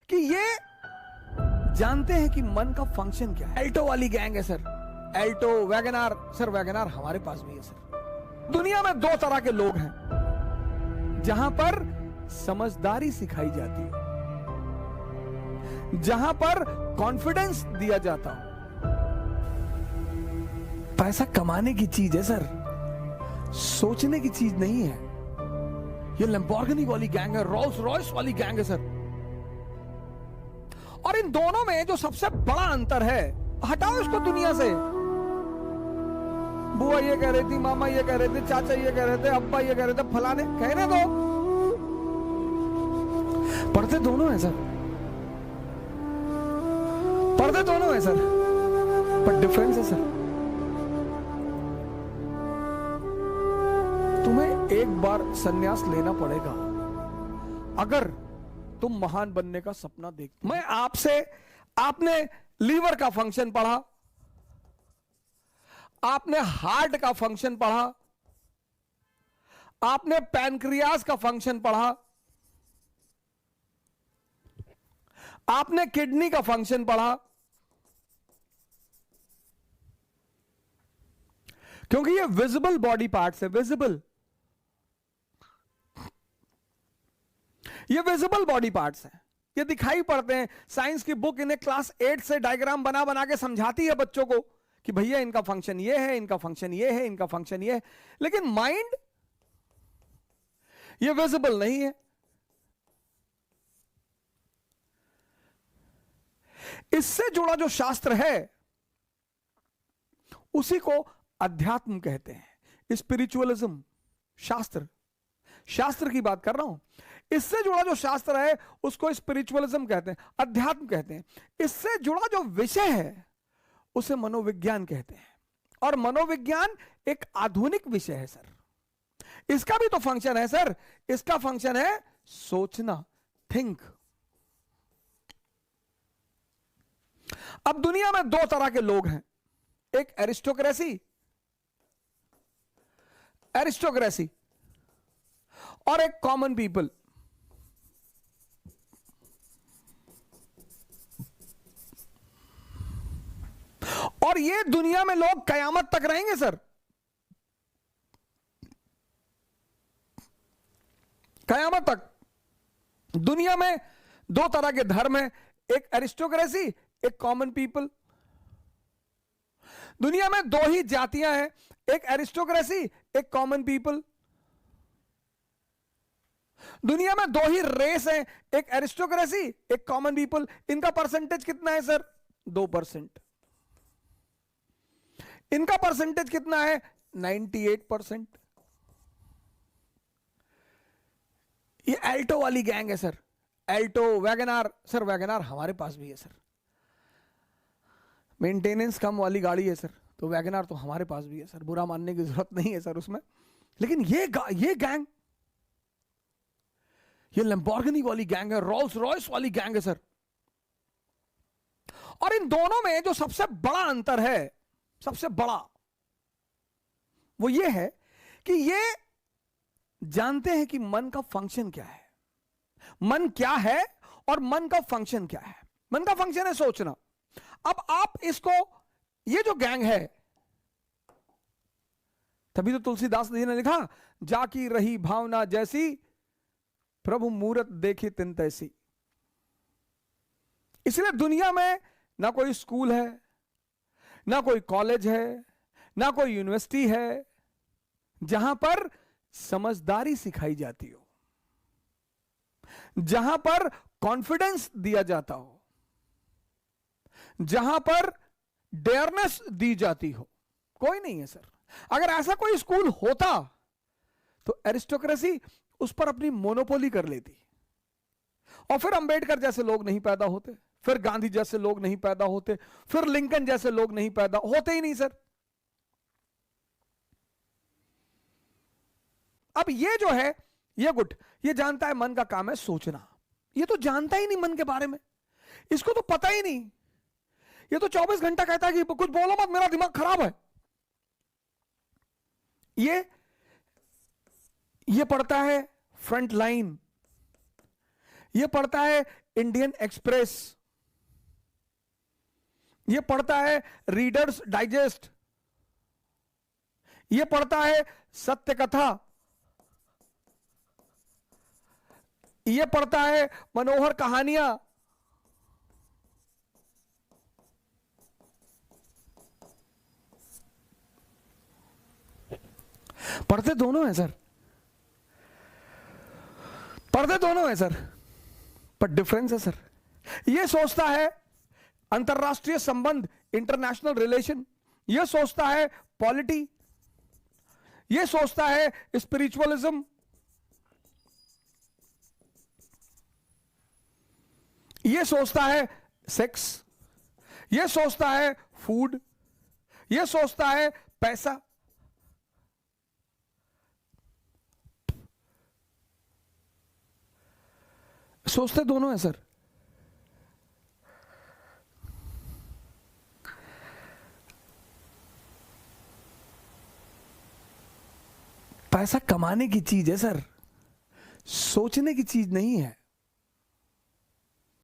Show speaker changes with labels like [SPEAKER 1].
[SPEAKER 1] कि ये जानते हैं कि मन का फंक्शन क्या है। एल्टो वाली गैंग है sir, Alto, WagonR. Sir WagonR हमारे पास भी है सर। दुनिया में दो तरह के लोग हैं जहां पर समझदारी सिखाई जाती है, जहां पर कॉन्फिडेंस दिया जाता हो। पैसा कमाने की चीज है सर, सोचने की चीज नहीं है। ये लैम्बोर्गिनी वाली गैंग है, रोल्स रॉयस वाली गैंग है सर। और इन दोनों में जो सबसे बड़ा अंतर है, हटाओ इसको दुनिया से। बुआ ये कह रही थी, मामा ये कह रहे थे, चाचा ये कह रहे थे, अब्बा ये कह रहे थे, फलाने कहने दो। पढ़ते दोनों हैं सर, पढ़ते दोनों हैं सर, पर डिफरेंस है सर। तुम्हें एक बार संन्यास लेना पड़ेगा अगर तुम महान बनने का सपना देखते। मैं आपसे, आपने लीवर का फंक्शन पढ़ा, आपने हार्ट का फंक्शन पढ़ा, आपने पैनक्रियास का फंक्शन पढ़ा, आपने किडनी का फंक्शन पढ़ा, क्योंकि ये विजिबल बॉडी पार्ट्स है। विजिबल, ये विजिबल बॉडी पार्ट्स हैं, ये दिखाई पड़ते हैं। साइंस की बुक इन्हें क्लास 8 से डायग्राम बना बना के समझाती है बच्चों को कि भैया इनका फंक्शन ये है, इनका फंक्शन ये है, इनका फंक्शन ये है। लेकिन माइंड ये विजिबल नहीं है। इससे जुड़ा जो शास्त्र है उसी को अध्यात्म कहते हैं, स्पिरिचुअलिज्म। शास्त्र, शास्त्र की बात कर रहा हूं। इससे जुड़ा जो शास्त्र है उसको स्पिरिचुअलिज्म कहते हैं, अध्यात्म कहते हैं। इससे जुड़ा जो विषय है उसे मनोविज्ञान कहते हैं। और मनोविज्ञान एक आधुनिक विषय है सर। इसका भी तो फंक्शन है सर, इसका फंक्शन है सोचना, थिंक। अब दुनिया में दो तरह के लोग हैं, एक एरिस्टोक्रेसी, एरिस्टोक्रेसी, और एक कॉमन पीपल। और ये दुनिया में लोग कयामत तक रहेंगे सर, कयामत तक। दुनिया में दो तरह के धर्म हैं, एक एरिस्टोक्रेसी, एक कॉमन पीपल। दुनिया में दो ही जातियां हैं, एक एरिस्टोक्रेसी, एक कॉमन पीपल। दुनिया में दो ही रेस हैं, एक एरिस्टोक्रेसी, एक कॉमन पीपल। इनका परसेंटेज कितना है सर? 2%। इनका परसेंटेज कितना है? 98%। ये एल्टो वाली गैंग है sir, Alto, WagonR. Sir WagonR हमारे पास भी है सर, मेंटेनेंस कम वाली गाड़ी है सर, तो वैगनार तो हमारे पास भी है सर, बुरा मानने की जरूरत नहीं है सर उसमें। लेकिन ये गैंग, ये लैम्बोर्गिनी वाली गैंग है, रोल्स रॉयस वाली गैंग है सर। और इन दोनों में जो सबसे बड़ा अंतर है, सबसे बड़ा, वो ये है कि ये जानते हैं कि मन का फंक्शन क्या है। मन क्या है और मन का फंक्शन क्या है? मन का फंक्शन है सोचना। अब आप इसको, ये जो गैंग है, तभी तो तुलसीदास जी ने लिखा, जाकी रही भावना जैसी, प्रभु मूरत देखी तिन तैसी। इसलिए दुनिया में ना कोई स्कूल है, ना कोई कॉलेज है, ना कोई यूनिवर्सिटी है जहां पर समझदारी सिखाई जाती हो, जहां पर कॉन्फिडेंस दिया जाता हो, जहां पर डेयरनेस दी जाती हो। कोई नहीं है सर। अगर ऐसा कोई स्कूल होता तो एरिस्टोक्रेसी उस पर अपनी मोनोपोली कर लेती, और फिर अंबेडकर जैसे लोग नहीं पैदा होते, फिर गांधी जैसे लोग नहीं पैदा होते, फिर लिंकन जैसे लोग नहीं पैदा होते ही नहीं सर। अब ये जो है, ये गुट, ये जानता है मन का काम है सोचना। ये तो जानता ही नहीं मन के बारे में, इसको तो पता ही नहीं। ये तो 24 घंटा कहता है कि कुछ बोलो मत, मेरा दिमाग खराब है। ये पढ़ता है फ्रंट लाइन, ये पढ़ता है इंडियन एक्सप्रेस, ये पढ़ता है रीडर्स डाइजेस्ट, ये पढ़ता है सत्य कथा, ये पढ़ता है मनोहर कहानियां, पढ़ते दोनों हैं सर, पढ़ते दोनों हैं सर, पर डिफरेंस है सर। ये सोचता है अंतरराष्ट्रीय संबंध, इंटरनेशनल रिलेशन, ये सोचता है पॉलिटी, ये सोचता है स्पिरिचुअलिज्म, ये सोचता है सेक्स, ये सोचता है फूड, ये सोचता है पैसा। सोचते दोनों हैं सर। पैसा कमाने की चीज है सर, सोचने की चीज नहीं है।